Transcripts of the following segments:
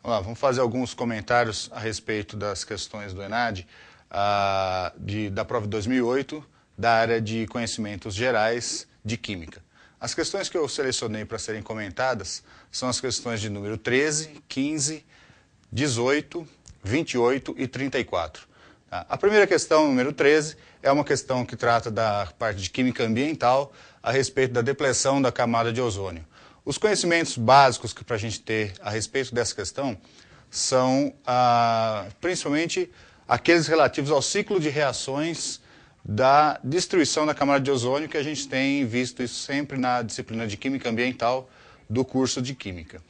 Vamos lá, vamos fazer alguns comentários a respeito das questões do ENAD, da prova de 2008, da área de conhecimentos gerais de Química. As questões que eu selecionei para serem comentadas são as questões de número 13, 15, 18, 28 e 34. A primeira questão, número 13, é uma questão que trata da parte de química ambiental a respeito da depleção da camada de ozônio. Os conhecimentos básicos que para a gente ter a respeito dessa questão são principalmente aqueles relativos ao ciclo de reações da destruição da camada de ozônio, que a gente tem visto isso sempre na disciplina de Química Ambiental do curso de Química.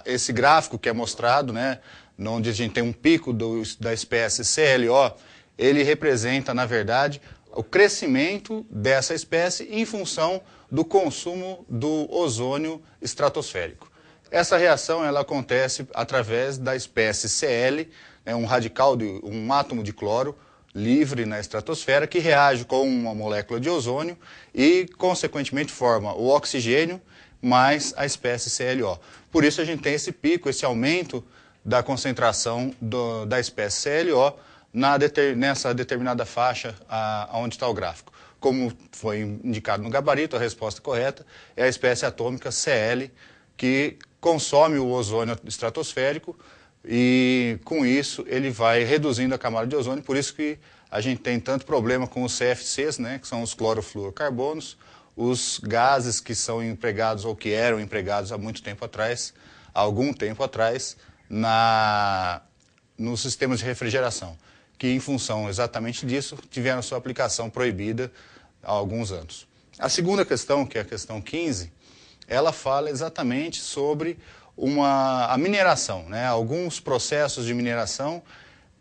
Esse gráfico que é mostrado, né, onde a gente tem um pico da espécie CLO, ele representa, na verdade, o crescimento dessa espécie em função do consumo do ozônio estratosférico. Essa reação ela acontece através da espécie Cl, né, um átomo de cloro livre na estratosfera que reage com uma molécula de ozônio e, consequentemente, forma o oxigênio mais a espécie CLO. Por isso a gente tem esse pico, esse aumento da concentração da espécie CLO nessa determinada faixa onde está o gráfico. Como foi indicado no gabarito, a resposta correta é a espécie atômica Cl, que consome o ozônio estratosférico e, com isso, ele vai reduzindo a camada de ozônio. Por isso que a gente tem tanto problema com os CFCs, né, que são os clorofluorocarbonos, os gases que são empregados ou que eram empregados há algum tempo atrás, nos sistemas de refrigeração, que em função exatamente disso tiveram sua aplicação proibida há alguns anos. A segunda questão, que é a questão 15, ela fala exatamente sobre a mineração, né? Alguns processos de mineração,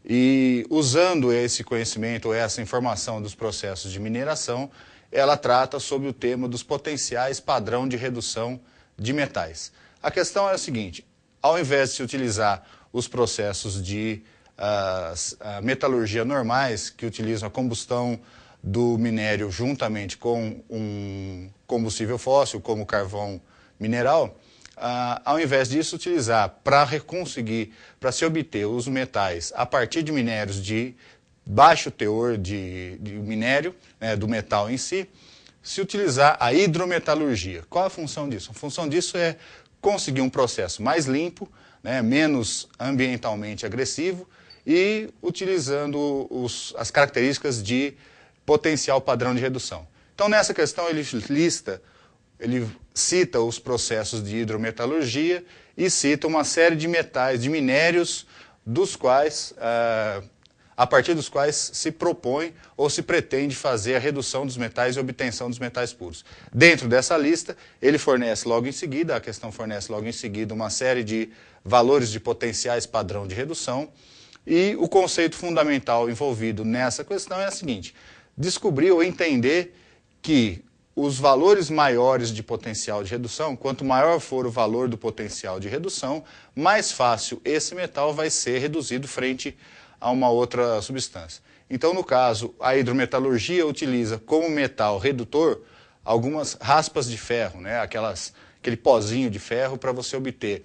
e usando esse conhecimento, essa informação dos processos de mineração, ela trata sobre o tema dos potenciais padrão de redução de metais. A questão é a seguinte: ao invés de se utilizar os processos de metalurgia normais, que utilizam a combustão do minério juntamente com um combustível fóssil, como carvão mineral, ao invés disso, utilizar para se obter os metais a partir de minérios de baixo teor de minério, né, do metal em si, se utilizar a hidrometalurgia. Qual a função disso? A função disso é conseguir um processo mais limpo, né, menos ambientalmente agressivo e utilizando as características de potencial padrão de redução. Então, nessa questão, ele cita os processos de hidrometalurgia e cita uma série de metais, de minérios, a partir dos quais se propõe ou se pretende fazer a redução dos metais e obtenção dos metais puros. Dentro dessa lista, ele fornece logo em seguida, a questão fornece logo em seguida uma série de valores de potenciais padrão de redução, e o conceito fundamental envolvido nessa questão é o seguinte: descobrir ou entender que os valores maiores de potencial de redução, quanto maior for o valor do potencial de redução, mais fácil esse metal vai ser reduzido frente a uma outra substância. Então, no caso, a hidrometalurgia utiliza como metal redutor algumas raspas de ferro, né, aquele pozinho de ferro para você obter,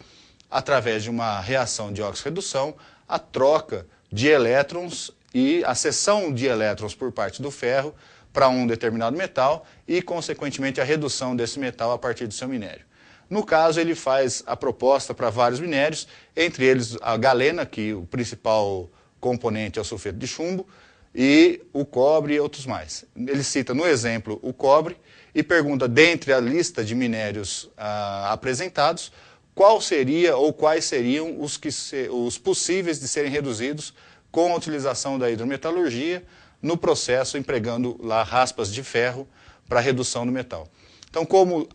através de uma reação de óxido-redução, a troca de elétrons e a cessão de elétrons por parte do ferro para um determinado metal e, consequentemente, a redução desse metal a partir do seu minério. No caso, ele faz a proposta para vários minérios, entre eles a galena, que o principal componente é o sulfeto de chumbo, e o cobre e outros mais. Ele cita no exemplo o cobre e pergunta, dentre a lista de minérios apresentados, qual seria ou quais seriam os possíveis de serem reduzidos com a utilização da hidrometalurgia no processo empregando lá raspas de ferro para redução do metal. Então, como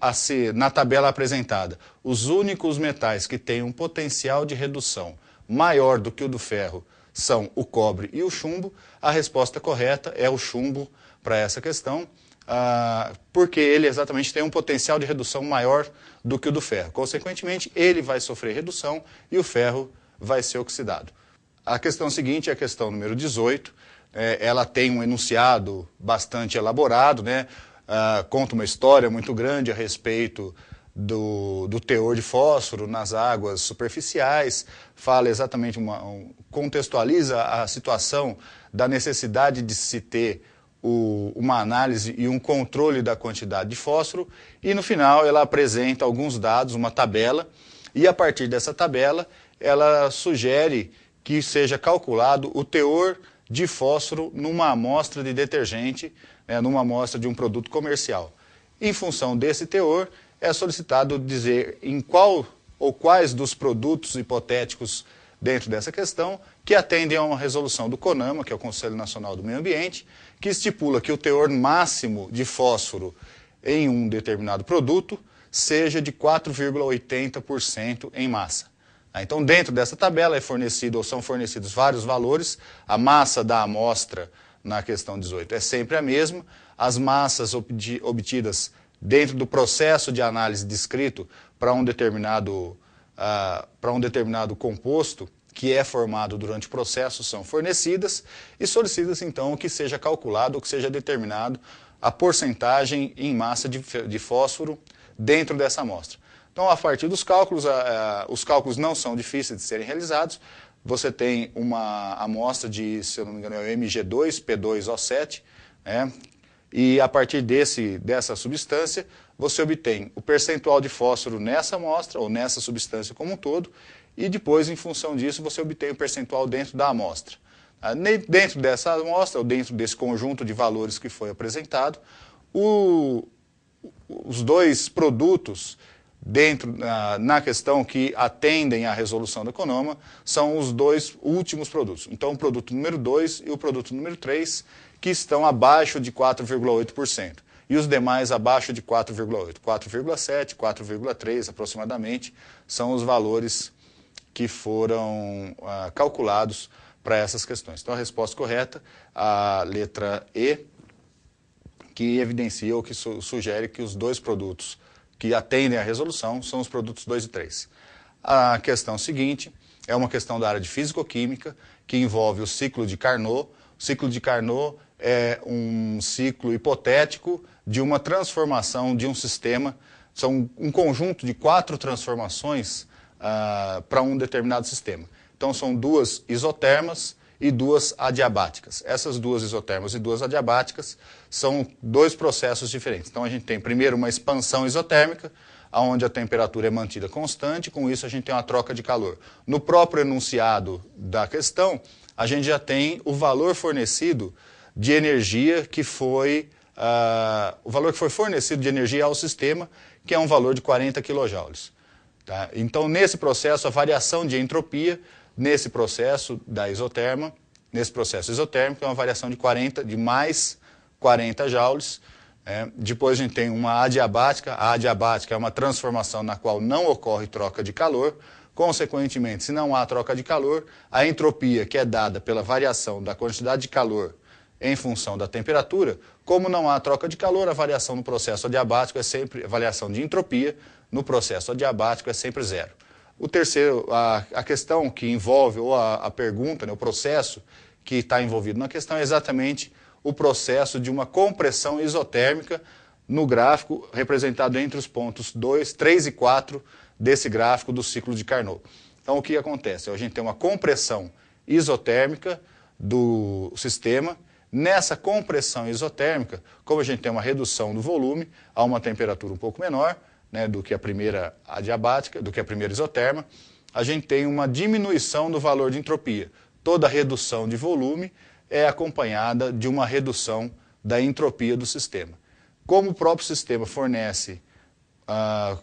na tabela apresentada, os únicos metais que têm um potencial de redução maior do que o do ferro são o cobre e o chumbo, a resposta correta é o chumbo para essa questão, porque ele exatamente tem um potencial de redução maior do que o do ferro. Consequentemente, ele vai sofrer redução e o ferro vai ser oxidado. A questão seguinte é a questão número 18. Ela tem um enunciado bastante elaborado, né? Conta uma história muito grande a respeito do teor de fósforo nas águas superficiais, fala exatamente, contextualiza a situação da necessidade de se ter uma análise e um controle da quantidade de fósforo, e no final ela apresenta alguns dados, uma tabela, e a partir dessa tabela ela sugere que seja calculado o teor de fósforo numa amostra de detergente, né, numa amostra de um produto comercial. Em função desse teor, é solicitado dizer em qual ou quais dos produtos hipotéticos dentro dessa questão que atendem a uma resolução do CONAMA, que é o Conselho Nacional do Meio Ambiente, que estipula que o teor máximo de fósforo em um determinado produto seja de 4,80% em massa. Então, dentro dessa tabela são fornecidos vários valores. A massa da amostra na questão 18 é sempre a mesma. As massas obtidas dentro do processo de análise descrito para um determinado composto que é formado durante o processo são fornecidas e solicita-se então que seja calculado ou que seja determinado a porcentagem em massa de fósforo dentro dessa amostra. Então, a partir dos cálculos, os cálculos não são difíceis de serem realizados. Você tem uma amostra de, se eu não me engano, é o Mg2, P2O7, né? E a partir dessa substância, você obtém o percentual de fósforo nessa amostra, ou nessa substância como um todo, e depois, em função disso, você obtém o percentual dentro da amostra. Dentro dessa amostra, ou dentro desse conjunto de valores que foi apresentado, os dois produtos na questão que atendem à resolução do CONAMA são os dois últimos produtos. Então, o produto número 2 e o produto número 3, que estão abaixo de 4,8%. E os demais abaixo de 4,8%. 4,7%, 4,3% aproximadamente, são os valores que foram calculados para essas questões. Então, a resposta correta, a letra E, que evidencia ou que sugere que os dois produtos que atendem à resolução são os produtos 2 e 3. A questão seguinte é uma questão da área de físico-química, que envolve o ciclo de Carnot. O ciclo de Carnot é um ciclo hipotético de uma transformação de um sistema. São um conjunto de 4 transformações para um determinado sistema. Então, são 2 isotermas e 2 adiabáticas. Essas 2 isotermas e 2 adiabáticas são 2 processos diferentes. Então, a gente tem primeiro uma expansão isotérmica, onde a temperatura é mantida constante, com isso a gente tem uma troca de calor. No próprio enunciado da questão, a gente já tem o valor fornecido de energia que foi, o valor que foi fornecido de energia ao sistema, que é um valor de 40 kJ. Tá? Então, nesse processo, a variação de entropia, nesse processo da isoterma, nesse processo isotérmico, é uma variação de mais 40 joules. Depois a gente tem uma adiabática. A adiabática é uma transformação na qual não ocorre troca de calor. Consequentemente, se não há troca de calor, a entropia, que é dada pela variação da quantidade de calor em função da temperatura, como não há troca de calor, a variação no processo adiabático é sempre, a variação de entropia no processo adiabático é sempre zero. O terceiro, a questão que envolve, ou a pergunta, né, o processo que está envolvido na questão é exatamente o processo de uma compressão isotérmica no gráfico representado entre os pontos 2, 3 e 4 desse gráfico do ciclo de Carnot. Então, o que acontece? A gente tem uma compressão isotérmica do sistema. Nessa compressão isotérmica, como a gente tem uma redução do volume a uma temperatura um pouco menor, né, do que a primeira adiabática, do que a primeira isoterma, a gente tem uma diminuição do valor de entropia. Toda redução de volume é acompanhada de uma redução da entropia do sistema. Como o próprio sistema fornece,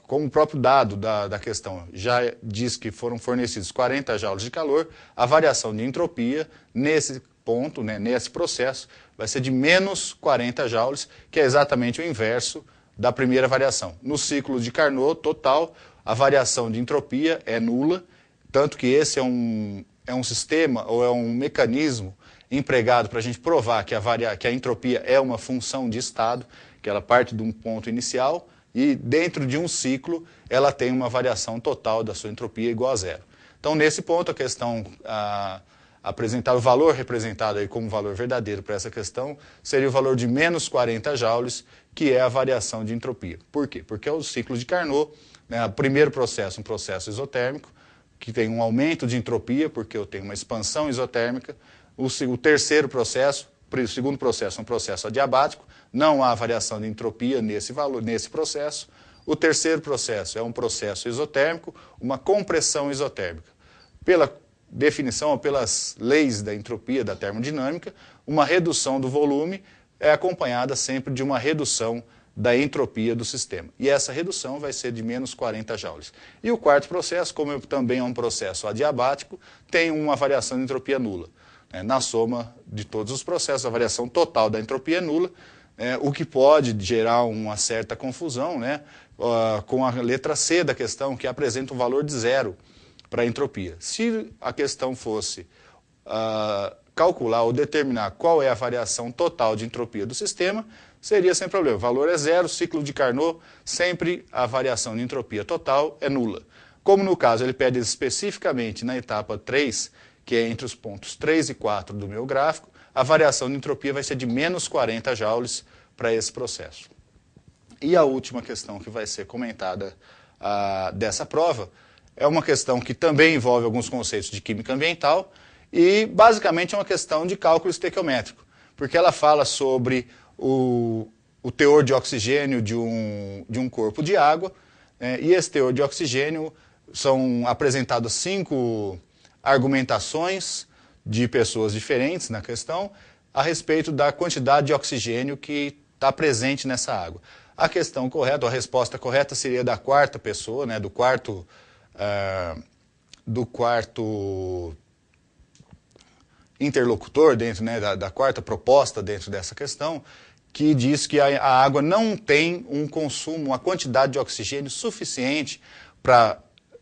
como o próprio dado da questão já diz que foram fornecidos 40 joules de calor, a variação de entropia nesse ponto, né, nesse processo, vai ser de menos 40 joules, que é exatamente o inverso da primeira variação. No ciclo de Carnot total, a variação de entropia é nula, tanto que esse é um sistema ou é um mecanismo empregado para a gente provar que a entropia é uma função de estado, que ela parte de um ponto inicial e dentro de um ciclo ela tem uma variação total da sua entropia igual a zero. Então, nesse ponto, a apresentar o valor representado aí como valor verdadeiro para essa questão, seria o valor de menos 40 joules, que é a variação de entropia. Por quê? Porque é o ciclo de Carnot, né, o primeiro processo, um processo isotérmico, que tem um aumento de entropia, porque eu tenho uma expansão isotérmica. O terceiro processo, o segundo processo, é um processo adiabático, não há variação de entropia nesse processo. O terceiro processo é um processo isotérmico, uma compressão isotérmica. Pela definição, ou pelas leis da entropia da termodinâmica, uma redução do volume é acompanhada sempre de uma redução da entropia do sistema. E essa redução vai ser de menos 40 joules. E o quarto processo, como também é um processo adiabático, tem uma variação de entropia nula. Na soma de todos os processos, a variação total da entropia é nula, o que pode gerar uma certa confusão, com a letra C da questão, que apresenta um valor de zero para a entropia. Se a questão fosse calcular ou determinar qual é a variação total de entropia do sistema, seria sem problema. O valor é zero, ciclo de Carnot, sempre a variação de entropia total é nula. Como no caso ele pede especificamente na etapa 3, que é entre os pontos 3 e 4 do meu gráfico, a variação de entropia vai ser de menos 40 joules para esse processo. E a última questão que vai ser comentada dessa prova é uma questão que também envolve alguns conceitos de química ambiental e basicamente é uma questão de cálculo estequiométrico, porque ela fala sobre o teor de oxigênio de um corpo de água, e esse teor de oxigênio são apresentadas 5 argumentações de pessoas diferentes na questão a respeito da quantidade de oxigênio que está presente nessa água. A questão correta, a resposta correta seria da quarta pessoa, do quarto interlocutor dentro, da quarta proposta dentro dessa questão, que diz que a água não tem um consumo, uma quantidade de oxigênio suficiente para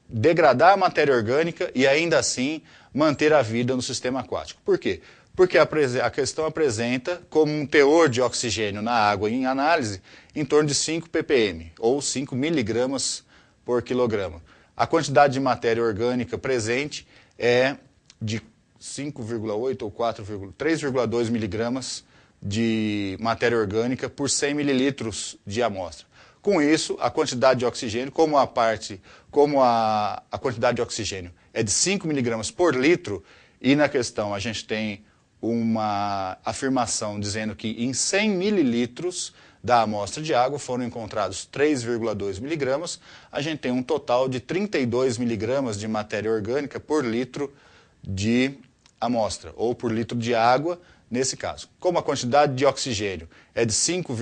degradar a matéria orgânica e ainda assim manter a vida no sistema aquático. Por quê? Porque a questão apresenta como um teor de oxigênio na água em análise em torno de 5 ppm, ou 5 miligramas por quilograma. A quantidade de matéria orgânica presente é de 5,8 ou 3,2 miligramas de matéria orgânica por 100 mililitros de amostra. Com isso, a quantidade de oxigênio, como a quantidade de oxigênio é de 5 miligramas por litro, e na questão a gente tem uma afirmação dizendo que em 100 mililitros da amostra de água foram encontrados 3,2 miligramas, a gente tem um total de 32 miligramas de matéria orgânica por litro de amostra, ou por litro de água, nesse caso. Como a quantidade de oxigênio é de 5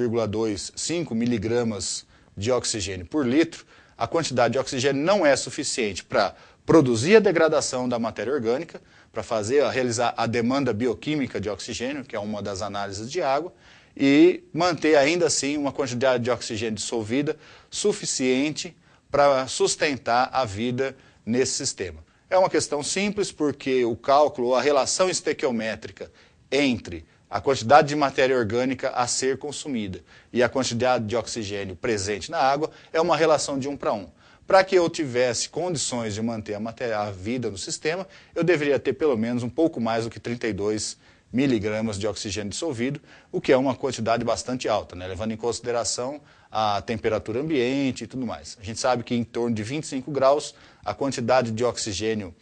miligramas de oxigênio por litro, a quantidade de oxigênio não é suficiente para produzir a degradação da matéria orgânica, para realizar a demanda bioquímica de oxigênio, que é uma das análises de água, e manter ainda assim uma quantidade de oxigênio dissolvida suficiente para sustentar a vida nesse sistema. É uma questão simples porque o cálculo, a relação estequiométrica entre a quantidade de matéria orgânica a ser consumida e a quantidade de oxigênio presente na água é uma relação de 1 para 1. Para que eu tivesse condições de manter a vida no sistema, eu deveria ter pelo menos um pouco mais do que 32 miligramas de oxigênio dissolvido, o que é uma quantidade bastante alta, levando em consideração a temperatura ambiente e tudo mais. A gente sabe que em torno de 25 graus, a quantidade de oxigênio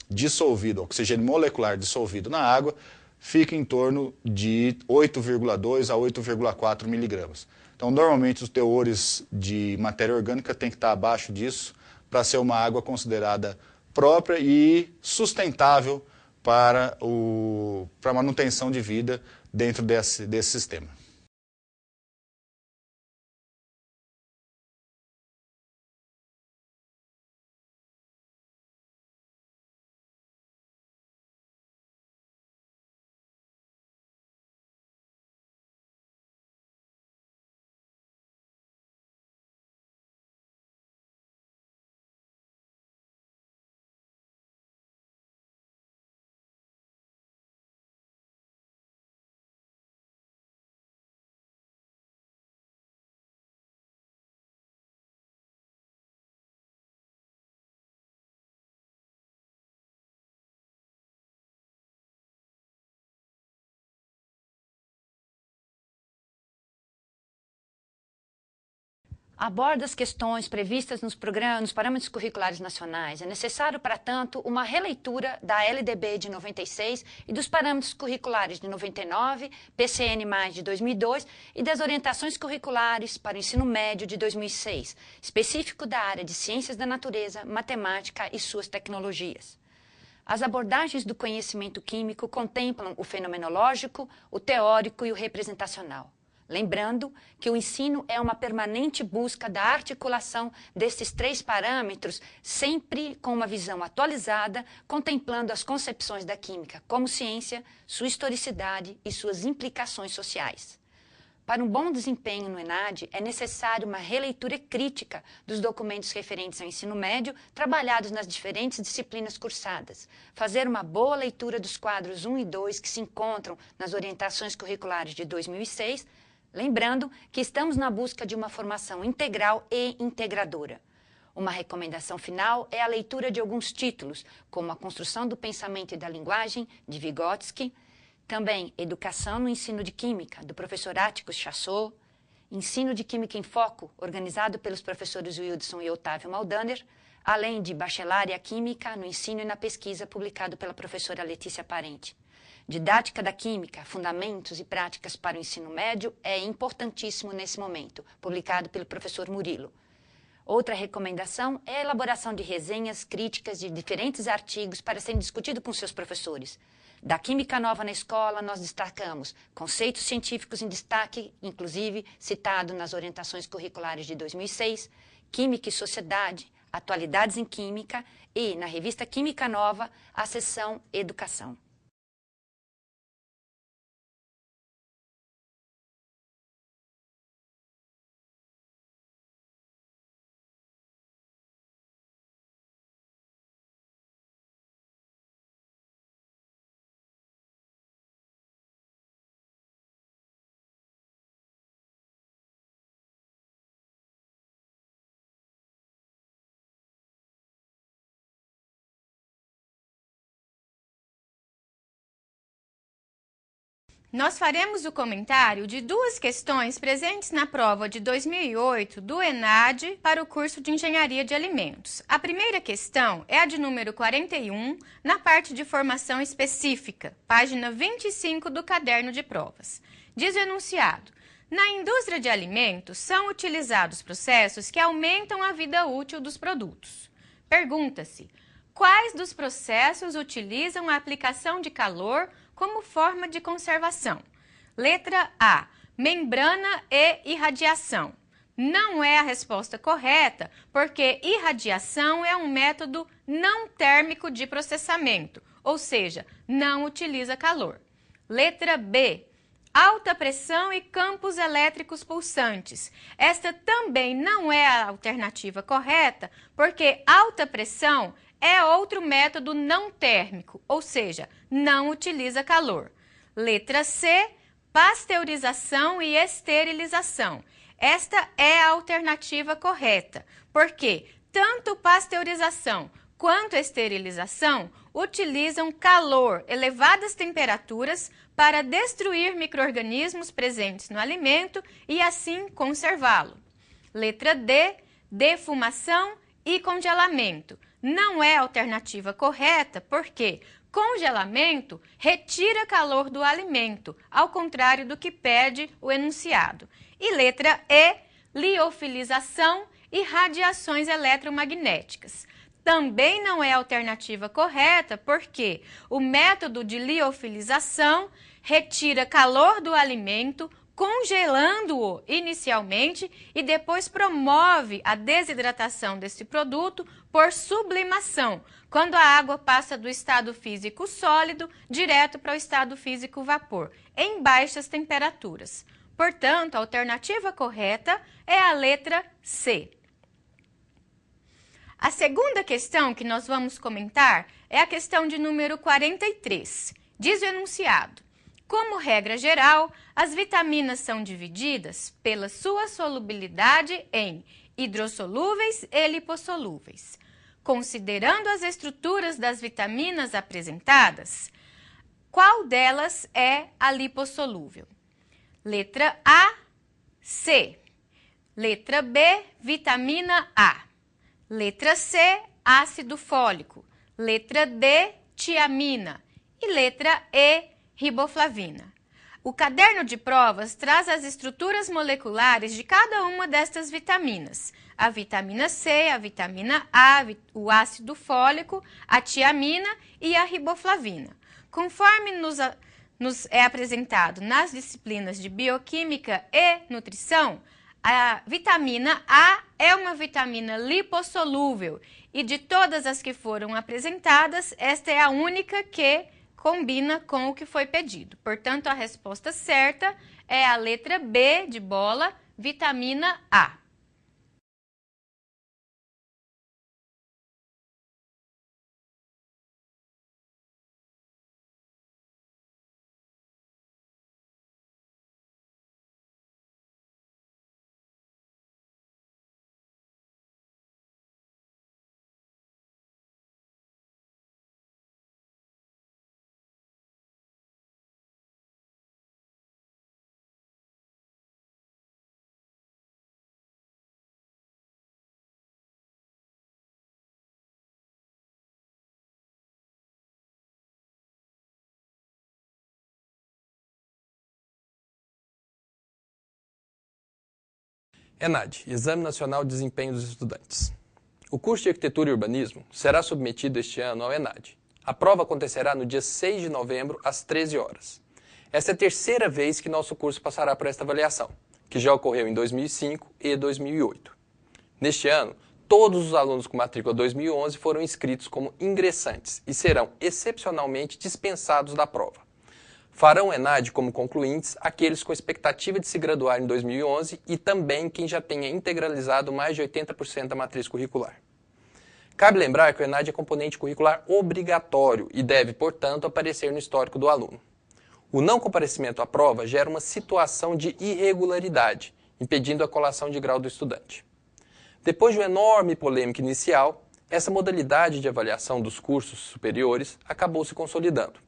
dissolvido, oxigênio molecular dissolvido na água, fica em torno de 8,2 a 8,4 miligramas. Então, normalmente, os teores de matéria orgânica têm que estar abaixo disso para ser uma água considerada própria e sustentável para a manutenção de vida dentro desse sistema. aborda as questões previstas nos parâmetros curriculares nacionais. É necessário, para tanto, uma releitura da LDB de 96 e dos parâmetros curriculares de 99, PCN+, de 2002 e das orientações curriculares para o ensino médio de 2006, específico da área de ciências da natureza, matemática e suas tecnologias. As abordagens do conhecimento químico contemplam o fenomenológico, o teórico e o representacional. Lembrando que o ensino é uma permanente busca da articulação desses três parâmetros, sempre com uma visão atualizada, contemplando as concepções da química como ciência, sua historicidade e suas implicações sociais. Para um bom desempenho no ENAD, é necessário uma releitura crítica dos documentos referentes ao ensino médio, trabalhados nas diferentes disciplinas cursadas, fazer uma boa leitura dos quadros 1 e 2 que se encontram nas orientações curriculares de 2006, lembrando que estamos na busca de uma formação integral e integradora. Uma recomendação final é a leitura de alguns títulos, como A Construção do Pensamento e da Linguagem, de Vygotsky, também Educação no Ensino de Química, do professor Áticos Chassot, Ensino de Química em Foco, organizado pelos professores Wildson e Otávio Maldaner, além de Bacharelaria Química no Ensino e na Pesquisa, publicado pela professora Letícia Parente. Didática da Química, Fundamentos e Práticas para o Ensino Médio é importantíssimo nesse momento, publicado pelo professor Murilo. Outra recomendação é a elaboração de resenhas críticas de diferentes artigos para serem discutidos com seus professores. Da Química Nova na Escola, nós destacamos conceitos científicos em destaque, inclusive citado nas orientações curriculares de 2006, Química e Sociedade, Atualidades em Química e, na revista Química Nova, a seção Educação. Nós faremos o comentário de duas questões presentes na prova de 2008 do ENAD para o curso de Engenharia de Alimentos. A primeira questão é a de número 41, na parte de formação específica, página 25 do caderno de provas. Diz o enunciado: na indústria de alimentos são utilizados processos que aumentam a vida útil dos produtos. Pergunta-se: quais dos processos utilizam a aplicação de calor como forma de conservação? Letra A, membrana e irradiação. Não é a resposta correta, porque irradiação é um método não térmico de processamento, ou seja, não utiliza calor. Letra B, alta pressão e campos elétricos pulsantes. Esta também não é a alternativa correta, porque alta pressão é outro método não térmico, ou seja, não utiliza calor. Letra C, pasteurização e esterilização. Esta é a alternativa correta, porque tanto pasteurização quanto esterilização utilizam calor, elevadas temperaturas, para destruir micro-organismos presentes no alimento e assim conservá-lo. Letra D, defumação e congelamento. Não é a alternativa correta, porque congelamento retira calor do alimento, ao contrário do que pede o enunciado. E letra E, liofilização e radiações eletromagnéticas. Também não é a alternativa correta, porque o método de liofilização retira calor do alimento, congelando-o inicialmente e depois promove a desidratação desse produto por sublimação, quando a água passa do estado físico sólido direto para o estado físico vapor, em baixas temperaturas. Portanto, a alternativa correta é a letra C. A segunda questão que nós vamos comentar é a questão de número 43. Diz o enunciado: como regra geral, as vitaminas são divididas pela sua solubilidade em hidrossolúveis e lipossolúveis. Considerando as estruturas das vitaminas apresentadas, qual delas é a lipossolúvel? Letra A, C. Letra B, vitamina A. Letra C, ácido fólico. Letra D, tiamina. E letra E, riboflavina. O caderno de provas traz as estruturas moleculares de cada uma destas vitaminas. A vitamina C, a vitamina A, o ácido fólico, a tiamina e a riboflavina. Conforme nos é apresentado nas disciplinas de bioquímica e nutrição, a vitamina A é uma vitamina lipossolúvel e de todas as que foram apresentadas, esta é a única que combina com o que foi pedido. Portanto, a resposta certa é a letra B de bola, vitamina A. ENAD, Exame Nacional de Desempenho dos Estudantes. O curso de Arquitetura e Urbanismo será submetido este ano ao ENAD. A prova acontecerá no dia 6 de novembro, às 13 horas. Esta é a terceira vez que nosso curso passará por esta avaliação, que já ocorreu em 2005 e 2008. Neste ano, todos os alunos com matrícula 2011 foram inscritos como ingressantes e serão excepcionalmente dispensados da prova. Farão o ENAD como concluintes aqueles com expectativa de se graduar em 2011 e também quem já tenha integralizado mais de 80% da matriz curricular. Cabe lembrar que o ENAD é componente curricular obrigatório e deve, portanto, aparecer no histórico do aluno. O não comparecimento à prova gera uma situação de irregularidade, impedindo a colação de grau do estudante. Depois de uma enorme polêmica inicial, essa modalidade de avaliação dos cursos superiores acabou se consolidando.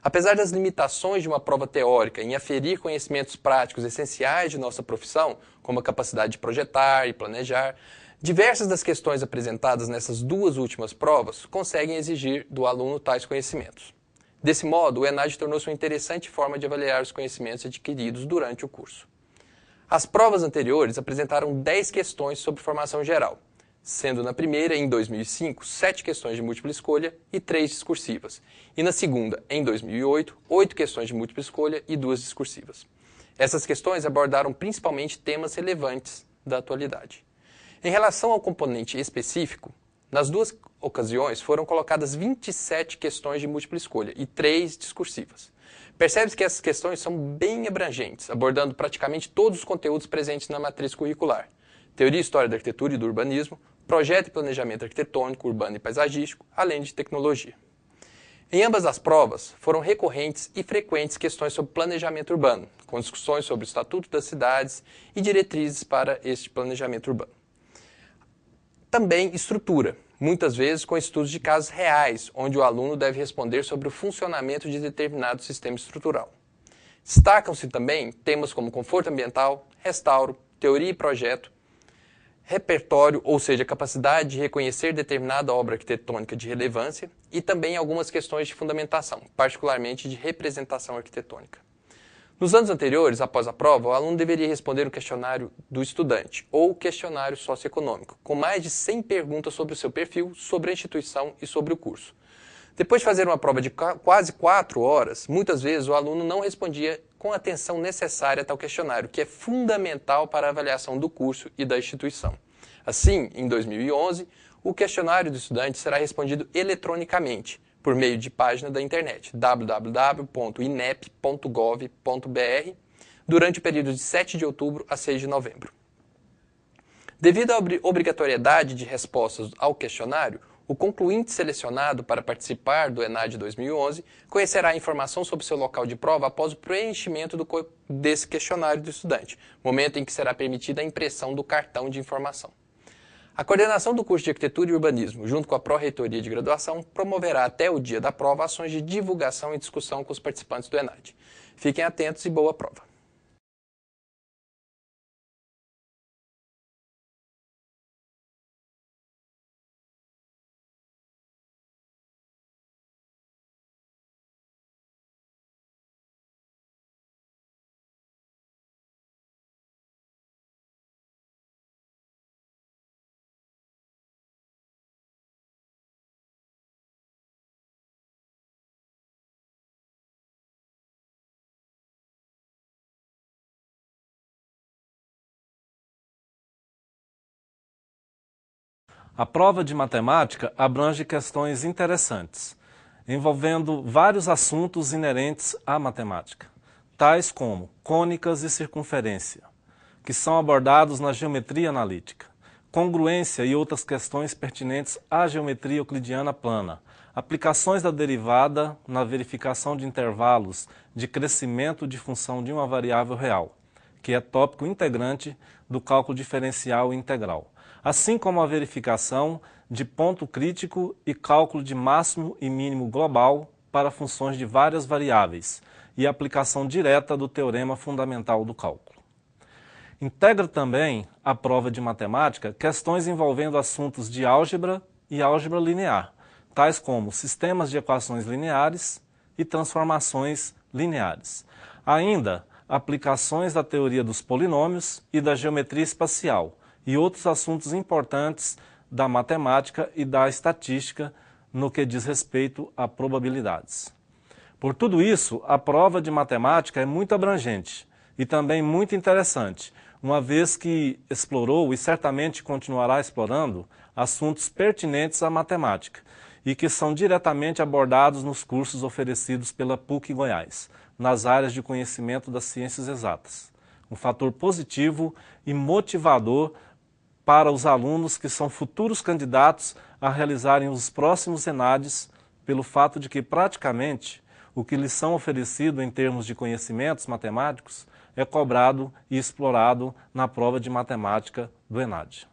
Apesar das limitações de uma prova teórica em aferir conhecimentos práticos essenciais de nossa profissão, como a capacidade de projetar e planejar, diversas das questões apresentadas nessas duas últimas provas conseguem exigir do aluno tais conhecimentos. Desse modo, o ENAD tornou-se uma interessante forma de avaliar os conhecimentos adquiridos durante o curso. As provas anteriores apresentaram 10 questões sobre formação geral, sendo na primeira, em 2005, 7 questões de múltipla escolha e 3 discursivas, e na segunda, em 2008, 8 questões de múltipla escolha e 2 discursivas. Essas questões abordaram principalmente temas relevantes da atualidade. Em relação ao componente específico, nas duas ocasiões foram colocadas 27 questões de múltipla escolha e 3 discursivas. Percebe-se que essas questões são bem abrangentes, abordando praticamente todos os conteúdos presentes na matriz curricular: teoria e história da arquitetura e do urbanismo, projeto e planejamento arquitetônico, urbano e paisagístico, além de tecnologia. Em ambas as provas, foram recorrentes e frequentes questões sobre planejamento urbano, com discussões sobre o Estatuto das Cidades e diretrizes para este planejamento urbano. Também estrutura, muitas vezes com estudos de casos reais, onde o aluno deve responder sobre o funcionamento de determinado sistema estrutural. Destacam-se também temas como conforto ambiental, restauro, teoria e projeto, repertório, ou seja, capacidade de reconhecer determinada obra arquitetônica de relevância, e também algumas questões de fundamentação, particularmente de representação arquitetônica. Nos anos anteriores, após a prova, o aluno deveria responder o questionário do estudante, ou questionário socioeconômico, com mais de 100 perguntas sobre o seu perfil, sobre a instituição e sobre o curso. Depois de fazer uma prova de quase 4 horas, muitas vezes o aluno não respondia com a atenção necessária a tal questionário, que é fundamental para a avaliação do curso e da instituição. Assim, em 2011, o questionário do estudante será respondido eletronicamente, por meio de página da internet, www.inep.gov.br, durante o período de 7 de outubro a 6 de novembro. Devido à obrigatoriedade de respostas ao questionário, o concluinte selecionado para participar do ENAD 2011 conhecerá a informação sobre seu local de prova após o preenchimento desse questionário do estudante, momento em que será permitida a impressão do cartão de informação. A coordenação do curso de Arquitetura e Urbanismo, junto com a Pró-Reitoria de Graduação, promoverá até o dia da prova ações de divulgação e discussão com os participantes do ENAD. Fiquem atentos e boa prova! A prova de matemática abrange questões interessantes, envolvendo vários assuntos inerentes à matemática, tais como cônicas e circunferência, que são abordados na geometria analítica, congruência e outras questões pertinentes à geometria euclidiana plana, aplicações da derivada na verificação de intervalos de crescimento de função de uma variável real, que é tópico integrante do cálculo diferencial e integral, assim como a verificação de ponto crítico e cálculo de máximo e mínimo global para funções de várias variáveis e a aplicação direta do teorema fundamental do cálculo. Integra também a prova de matemática questões envolvendo assuntos de álgebra e álgebra linear, tais como sistemas de equações lineares e transformações lineares. Ainda, aplicações da teoria dos polinômios e da geometria espacial e outros assuntos importantes da matemática e da estatística no que diz respeito a probabilidades. Por tudo isso, a prova de matemática é muito abrangente e também muito interessante, uma vez que explorou e certamente continuará explorando assuntos pertinentes à matemática e que são diretamente abordados nos cursos oferecidos pela PUC Goiás, nas áreas de conhecimento das ciências exatas. Um fator positivo e motivador para os alunos que são futuros candidatos a realizarem os próximos ENADs, pelo fato de que praticamente o que lhes são oferecido em termos de conhecimentos matemáticos é cobrado e explorado na prova de matemática do ENAD.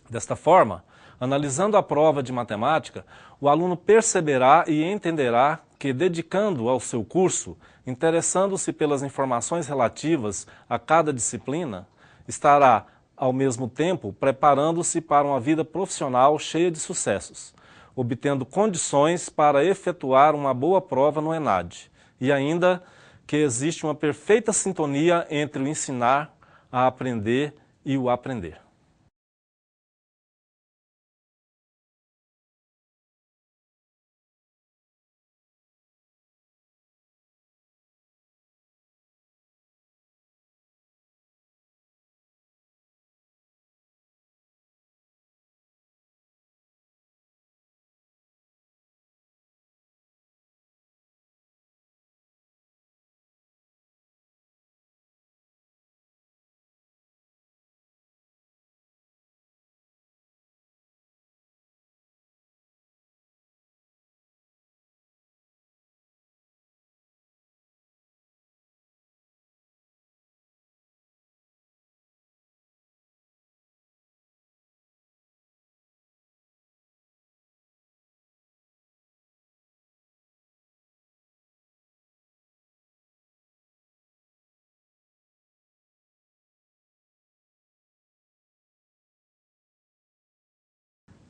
Desta forma, analisando a prova de matemática, o aluno perceberá e entenderá que, dedicando ao seu curso, interessando-se pelas informações relativas a cada disciplina, estará, ao mesmo tempo, preparando-se para uma vida profissional cheia de sucessos, obtendo condições para efetuar uma boa prova no ENAD, e ainda que existe uma perfeita sintonia entre o ensinar a aprender e o aprender.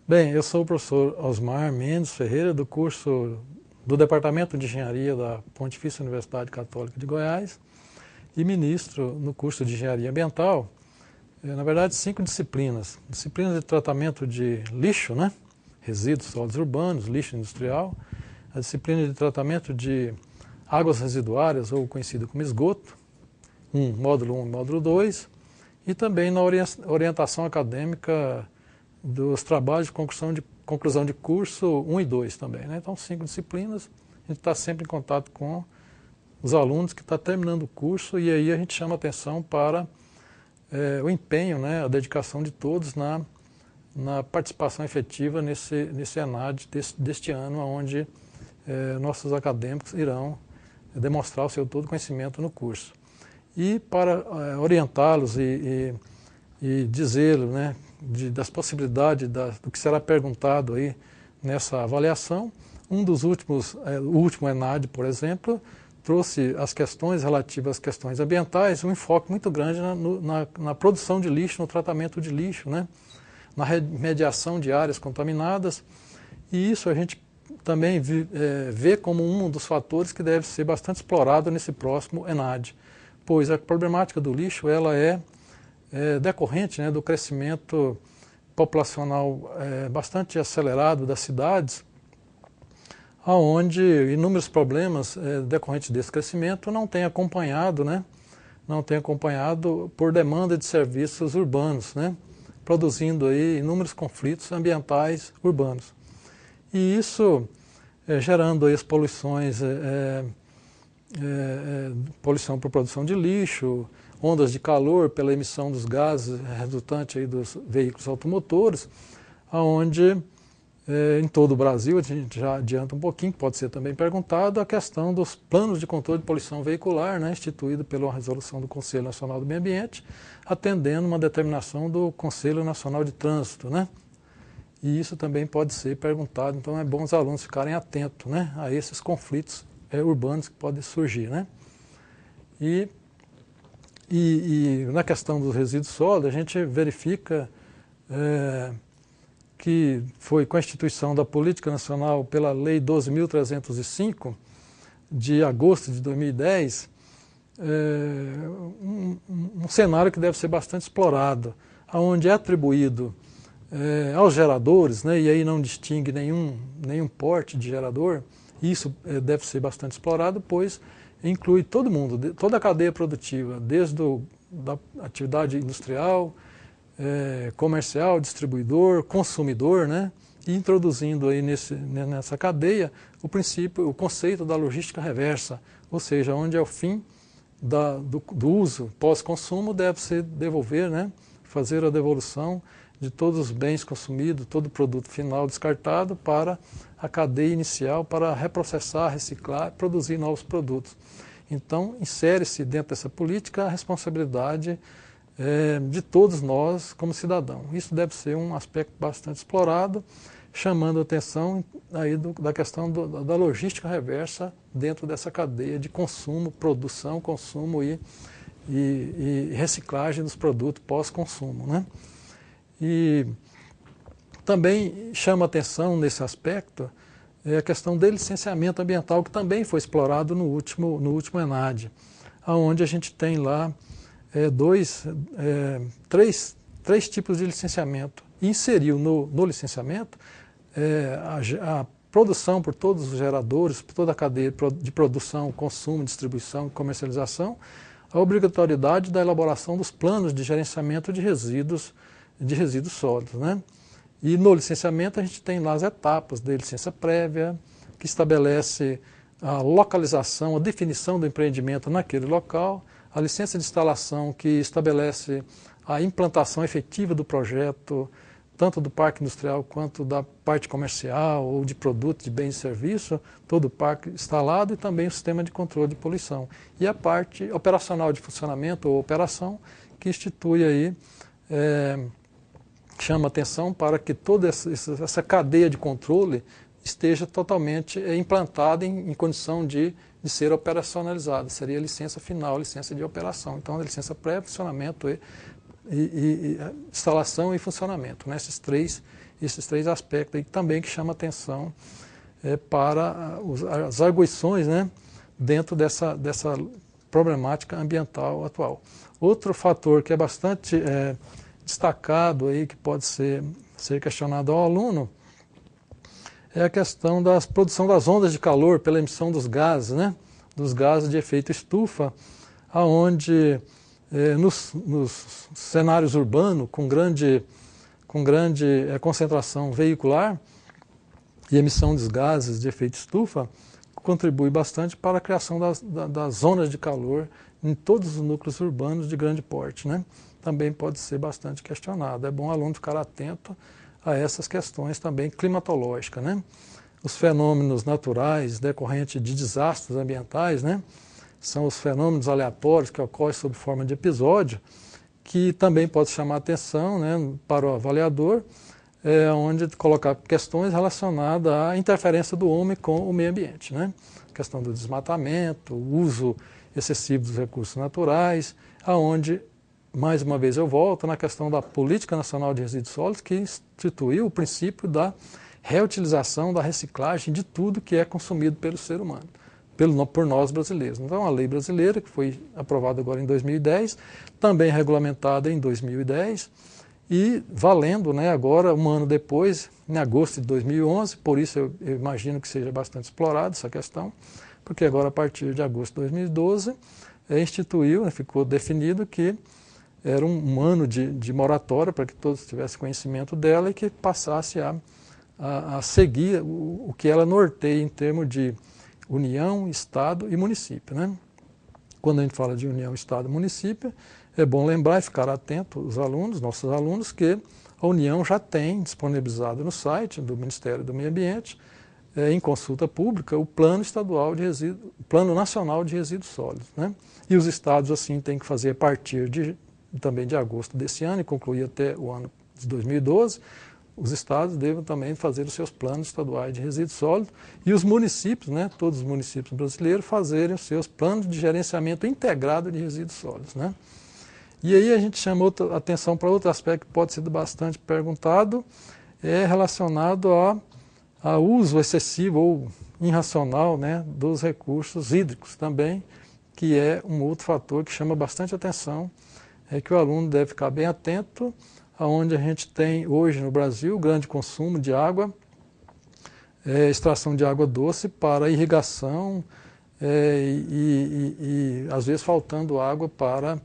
Bem, eu sou o professor Osmar Mendes Ferreira, do curso do Departamento de Engenharia da Pontifícia Universidade Católica de Goiás e ministro no curso de Engenharia Ambiental, na verdade 5 disciplinas. Disciplinas de tratamento de lixo, né? Resíduos sólidos urbanos, lixo industrial, a disciplina de tratamento de águas residuárias, ou conhecida como esgoto, módulo 1 e módulo 2, e também na orientação acadêmica dos trabalhos de conclusão de curso 1 e 2 também, né? Então, 5 disciplinas, a gente está sempre em contato com os alunos que estão terminando o curso e aí a gente chama atenção para o empenho, né, a dedicação de todos na participação efetiva nesse ENAD deste ano, onde nossos acadêmicos irão demonstrar o seu todo conhecimento no curso. E para orientá-los e dizer, né, das possibilidades do que será perguntado aí nessa avaliação, o último ENAD, por exemplo, trouxe as questões relativas às questões ambientais, um enfoque muito grande na produção de lixo, no tratamento de lixo, né, na remediação de áreas contaminadas, e isso a gente também vê como um dos fatores que deve ser bastante explorado nesse próximo ENAD, pois a problemática do lixo ela é decorrente, né, do crescimento populacional bastante acelerado das cidades, onde inúmeros problemas decorrentes desse crescimento não têm acompanhado, né, por demanda de serviços urbanos, né, produzindo aí inúmeros conflitos ambientais urbanos. E isso gerando aí as poluições, poluição por produção de lixo, ondas de calor pela emissão dos gases resultantes aí dos veículos automotores, onde em todo o Brasil, a gente já adianta um pouquinho, pode ser também perguntado, a questão dos planos de controle de poluição veicular, né, instituído pela resolução do Conselho Nacional do Meio Ambiente, atendendo uma determinação do Conselho Nacional de Trânsito, né? E isso também pode ser perguntado, então é bom os alunos ficarem atentos, né, a esses conflitos urbanos que podem surgir, né? E na questão dos resíduos sólidos, a gente verifica que foi com a instituição da Política Nacional pela Lei 12.305, de agosto de 2010, um cenário que deve ser bastante explorado, onde é atribuído aos geradores, né, e aí não distingue nenhum porte de gerador. Isso deve ser bastante explorado, pois inclui todo mundo, toda a cadeia produtiva, desde da atividade industrial, comercial, distribuidor, consumidor, né? E introduzindo aí nessa cadeia o conceito da logística reversa, ou seja, onde ao fim do uso pós-consumo deve-se devolver, né? Fazer a devolução de todos os bens consumidos, todo o produto final descartado para a cadeia inicial, para reprocessar, reciclar, produzir novos produtos. Então, insere-se dentro dessa política a responsabilidade de todos nós como cidadãos. Isso deve ser um aspecto bastante explorado, chamando a atenção aí da questão da logística reversa dentro dessa cadeia de consumo, produção, consumo e reciclagem dos produtos pós-consumo, né? E também chama atenção nesse aspecto a questão do licenciamento ambiental, que também foi explorado no último ENAD, onde a gente tem lá três tipos de licenciamento. E inseriu no licenciamento a produção por todos os geradores, por toda a cadeia de produção, consumo, distribuição e comercialização, a obrigatoriedade da elaboração dos planos de gerenciamento de resíduos sólidos, né? E no licenciamento a gente tem lá as etapas da licença prévia, que estabelece a localização, a definição do empreendimento naquele local, a licença de instalação, que estabelece a implantação efetiva do projeto, tanto do parque industrial quanto da parte comercial ou de produto, de bens e serviço, todo o parque instalado, e também o sistema de controle de poluição. E a parte operacional de funcionamento ou operação, que institui aí, chama atenção para que toda essa cadeia de controle esteja totalmente implantada em condição de ser operacionalizada. Seria a licença final, a licença de operação. Então, a licença pré-funcionamento e instalação e funcionamento, né? Esses três aspectos aí também que chama atenção para as arguições, né, dentro dessa problemática ambiental atual. Outro fator que é bastante destacado aí, que pode ser questionado ao aluno, é a questão da produção das ondas de calor pela emissão dos gases, né? Dos gases de efeito estufa, aonde nos cenários urbanos com grande concentração veicular e emissão dos gases de efeito estufa, contribui bastante para a criação das zonas de calor em todos os núcleos urbanos de grande porte, né? Também pode ser bastante questionado. É bom o aluno ficar atento a essas questões também climatológicas, né? Os fenômenos naturais decorrentes de desastres ambientais, né, são os fenômenos aleatórios que ocorrem sob forma de episódio, que também pode chamar atenção, né, para o avaliador, onde colocar questões relacionadas à interferência do homem com o meio ambiente, né? A questão do desmatamento, o uso excessivo dos recursos naturais, aonde mais uma vez eu volto na questão da Política Nacional de Resíduos Sólidos, que instituiu o princípio da reutilização, da reciclagem de tudo que é consumido pelo ser humano, por nós brasileiros. Então, a lei brasileira, que foi aprovada agora em 2010, também regulamentada em 2010 e valendo, né, agora, um ano depois, em agosto de 2011, por isso eu imagino que seja bastante explorada essa questão, porque agora, a partir de agosto de 2012, instituiu, ficou definido que era um ano de moratória para que todos tivessem conhecimento dela e que passasse a seguir o que ela norteia em termos de União, Estado e município, né? Quando a gente fala de União, Estado e município, é bom lembrar e ficar atento os alunos, nossos alunos, que a União já tem disponibilizado no site do Ministério do Meio Ambiente, em consulta pública, o Plano Estadual de Resíduos, Plano Nacional de Resíduos Sólidos, né? E os estados assim têm que fazer a partir também de agosto desse ano e concluir até o ano de 2012, os estados devem também fazer os seus planos estaduais de resíduos sólidos e os municípios, né, todos os municípios brasileiros, fazerem os seus planos de gerenciamento integrado de resíduos sólidos, né? E aí a gente chamou atenção para outro aspecto que pode ser bastante perguntado, é relacionado ao uso excessivo ou irracional, né, dos recursos hídricos também, que é um outro fator que chama bastante atenção, é que o aluno deve ficar bem atento aonde a gente tem hoje no Brasil grande consumo de água, extração de água doce para irrigação e às vezes faltando água para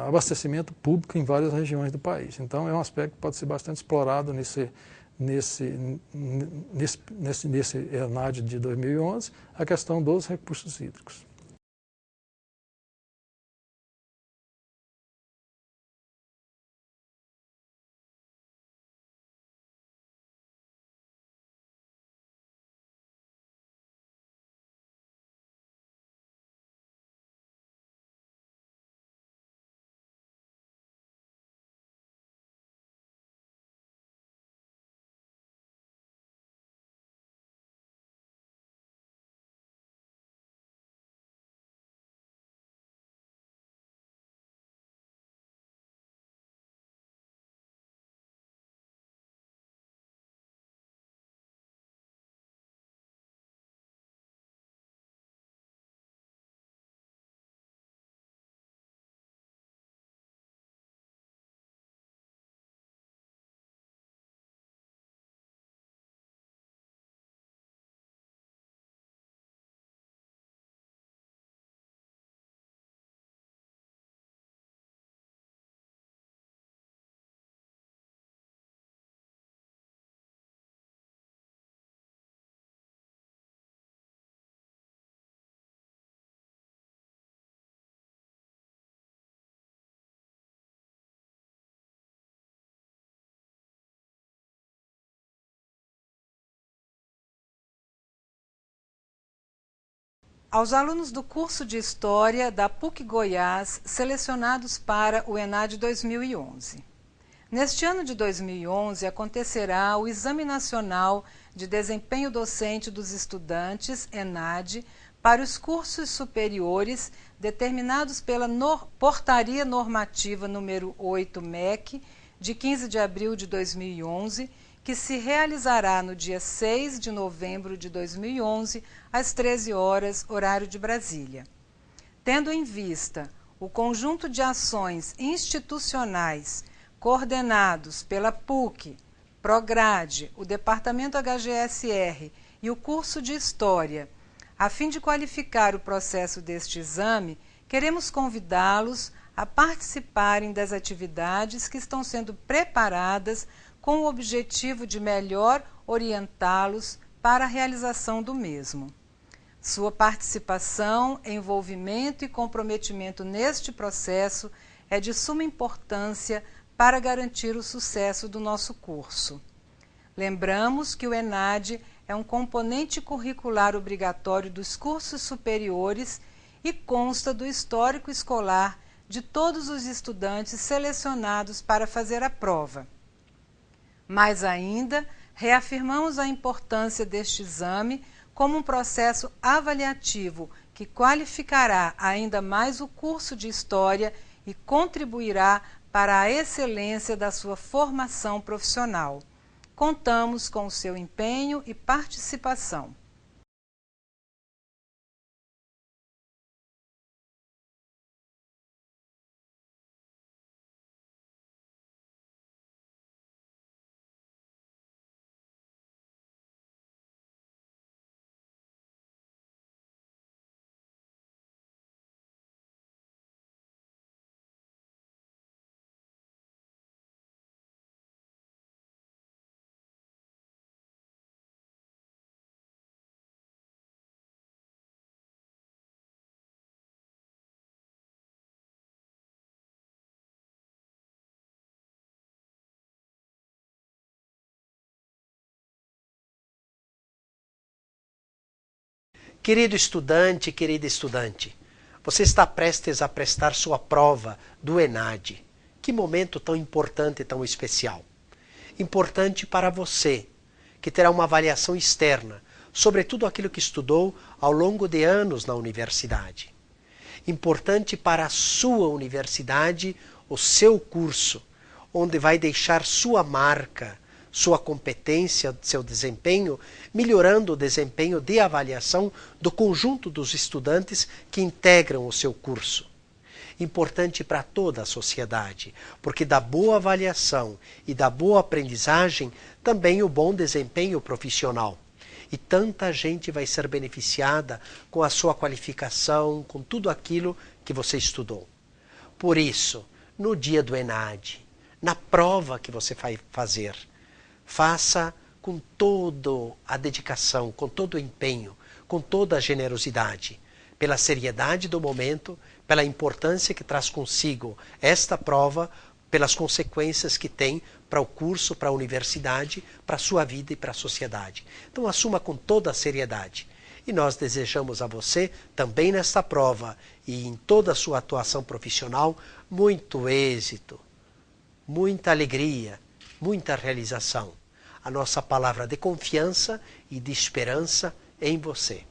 abastecimento público em várias regiões do país. Então é um aspecto que pode ser bastante explorado nesse ENAD de 2011, a questão dos recursos hídricos. Aos alunos do curso de História da PUC Goiás, selecionados para o ENAD 2011. Neste ano de 2011, acontecerá o Exame Nacional de Desempenho Docente dos Estudantes, ENAD, para os cursos superiores determinados pela Portaria Normativa número 8 MEC, de 15 de abril de 2011, que se realizará no dia 6 de novembro de 2011, às 13 horas, horário de Brasília. Tendo em vista o conjunto de ações institucionais coordenados pela PUC, Prograde, o Departamento HGSR e o curso de História, a fim de qualificar o processo deste exame, queremos convidá-los a participarem das atividades que estão sendo preparadas com o objetivo de melhor orientá-los para a realização do mesmo. Sua participação, envolvimento e comprometimento neste processo é de suma importância para garantir o sucesso do nosso curso. Lembramos que o ENAD é um componente curricular obrigatório dos cursos superiores e consta do histórico escolar de todos os estudantes selecionados para fazer a prova. Mais ainda, reafirmamos a importância deste exame como um processo avaliativo que qualificará ainda mais o curso de História e contribuirá para a excelência da sua formação profissional. Contamos com o seu empenho e participação. Querido estudante, querida estudante, você está prestes a prestar sua prova do ENAD. Que momento tão importante e tão especial. Importante para você, que terá uma avaliação externa sobre tudo aquilo que estudou ao longo de anos na universidade. Importante para a sua universidade, o seu curso, onde vai deixar sua marca, sua competência, seu desempenho, melhorando o desempenho de avaliação do conjunto dos estudantes que integram o seu curso. Importante para toda a sociedade, porque da boa avaliação e da boa aprendizagem também o bom desempenho profissional. E tanta gente vai ser beneficiada com a sua qualificação, com tudo aquilo que você estudou. Por isso, no dia do ENAD, na prova que você vai fazer, faça com toda a dedicação, com todo o empenho, com toda a generosidade, pela seriedade do momento, pela importância que traz consigo esta prova, pelas consequências que tem para o curso, para a universidade, para a sua vida e para a sociedade. Então assuma com toda a seriedade. E nós desejamos a você, também nesta prova e em toda a sua atuação profissional, muito êxito, muita alegria, muita realização. A nossa palavra de confiança e de esperança em você.